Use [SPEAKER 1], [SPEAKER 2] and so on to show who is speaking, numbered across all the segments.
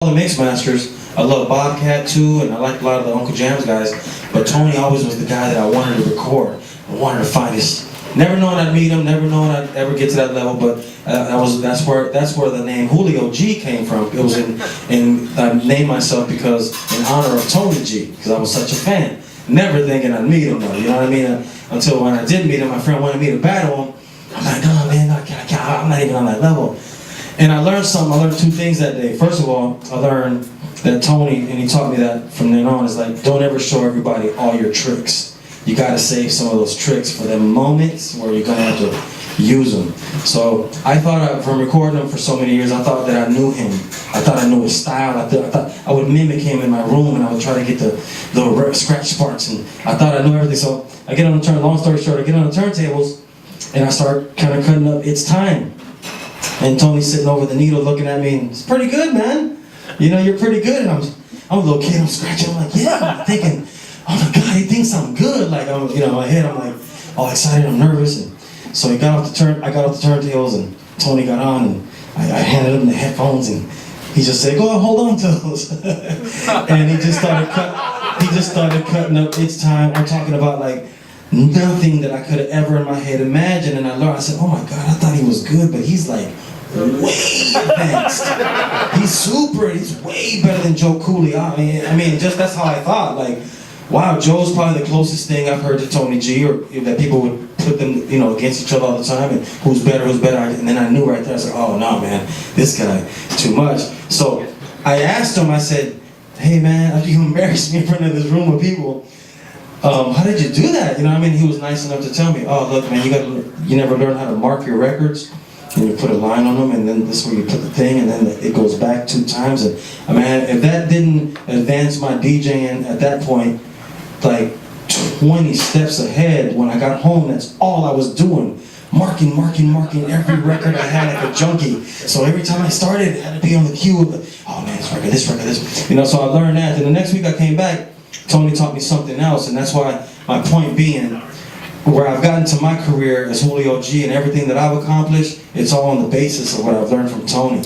[SPEAKER 1] The mix masters. I love Bobcat too, and I like a lot of the Uncle Jams guys. But Tony always was the guy that I wanted to record. I wanted to find his. Never known I'd meet him. Never known I'd ever get to that level. But that's where the name Julio G came from. It was I named myself because in honor of Tony G, because I was such a fan. Never thinking I'd meet him though. You know what I mean? Until when I did meet him, my friend wanted me to battle him. I'm like, no man, I'm not even on that level. And I learned something. I learned two things that day. First of all, I learned that Tony, and he taught me that from then on, is like, don't ever show everybody all your tricks. You got to save some of those tricks for them moments where you're going to have to use them. So I thought, from recording him for so many years, I thought that I knew him. I thought I knew his style. I thought I would mimic him in my room, and I would try to get the little scratch parts, and I thought I knew everything. So I get on the long story short, I get on the turntables, and I start kind of cutting up It's Time. And Tony's sitting over the needle looking at me, and it's pretty good, man. You know, you're pretty good. And I'm a little kid, I'm scratching, I'm like, yeah. I'm thinking, oh my God, he thinks I'm good. Like, in my head, I'm like, all excited, I'm nervous. And so I got off the turntables, and Tony got on, and I handed him the headphones, and he just said, go on, hold on to those. And he just started cutting up It's Time. I'm talking about like, nothing that I could have ever in my head imagined. And I learned, I said, oh my God, I thought he was good, but he's like way advanced. He's way better than Joe Cooley. I mean, just that's how I thought. Like, wow, Joe's probably the closest thing I've heard to Tony G, or that people would put them, against each other all the time, and who's better. And then I knew right there, I said, oh no, man, this guy, too much. So I asked him, I said, hey man, you embarrassed me in front of this room of people. How did you do that? He was nice enough to tell me, oh look man, you never learned how to mark your records, and you put a line on them, and then this is where you put the thing, and then it goes back 2 times. And if that didn't advance my DJing at that point, like 20 steps ahead, when I got home, that's all I was doing. Marking every record I had like a junkie. So every time I started, it had to be on the cue of, oh man, this record. So I learned that. Then the next week I came back, Tony taught me something else, and that's why my point being, where I've gotten to my career as Julio G and everything that I've accomplished, it's all on the basis of what I've learned from Tony.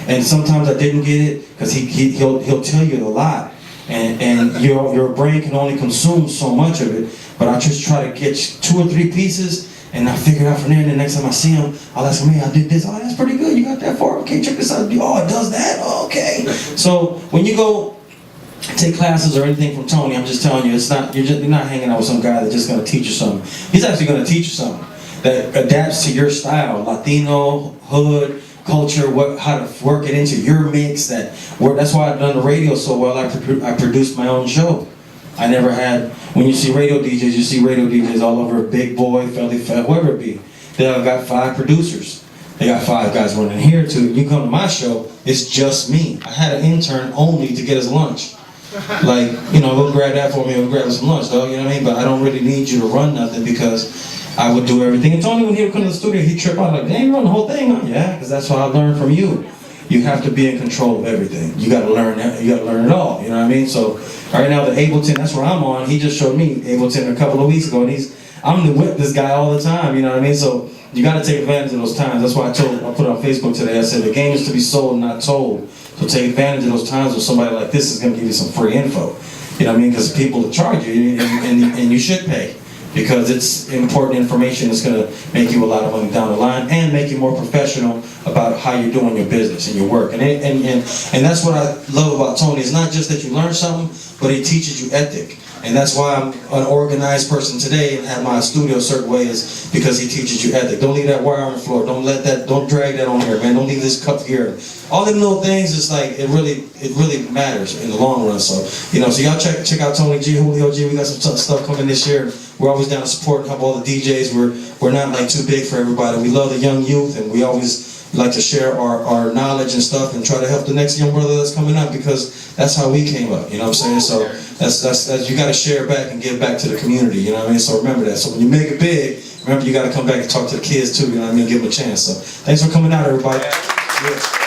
[SPEAKER 1] And sometimes I didn't get it, because he'll tell you a lot, and your brain can only consume so much of it. But I just try to get 2 or 3 pieces, and I figure it out from there. And the next time I see him, I'll ask him, hey, I did this. Oh, that's pretty good. You got that far? Okay, check this out. Oh, it does that? Oh, okay. So when you go take classes or anything from Tony, I'm just telling you, you're not hanging out with some guy that's just going to teach you something. He's actually going to teach you something that adapts to your style, Latino, hood, culture, how to work it into your mix. That's why I've done the radio so well. I produced my own show. I never had, when you see radio DJs, you see radio DJs all over, Big Boy, Felly Fat, whoever it be. They've got 5 producers. They got 5 guys running here too. You come to my show, it's just me. I had an intern only to get his lunch. Like, go grab that for me, and grab some lunch, though, you know what I mean? But I don't really need you to run nothing, because I would do everything. And Tony, when he would come to the studio, he'd trip out like, dang, you run the whole thing, huh? Yeah, because that's what I learned from you. You have to be in control of everything. You gotta learn it all, you know what I mean? So right now the Ableton, that's where I'm on. He just showed me Ableton a couple of weeks ago, and I'm with this guy all the time, you know what I mean? So you gotta take advantage of those times. That's why I put on Facebook today, I said the game is to be sold, not told. So take advantage of those times when somebody like this is gonna give you some free info. You know what I mean? Because people will charge you, and you should pay, because it's important information that's going to make you a lot of money down the line, and make you more professional about how you're doing your business and your work. And that's what I love about Tony. It's not just that you learn something, but he teaches you ethic. And that's why I'm an organized person today and have my studio a certain way, is because he teaches you ethic. Don't leave that wire on the floor. Don't drag that on here, man. Don't leave this cup here. All them little things, it's like, it really matters in the long run. So, so y'all check out Tony G, Julio G. We got some stuff coming this year. We're always down to support and help all the DJs. We're not like too big for everybody. We love the young youth, and we always like to share our knowledge and stuff, and try to help the next young brother that's coming up, because that's how we came up, you know what I'm saying? So that's you got to share back and give back to the community, you know what I mean? So remember that. So when you make it big, remember you got to come back and talk to the kids too, you know what I mean? Give them a chance. So thanks for coming out, everybody. Yeah.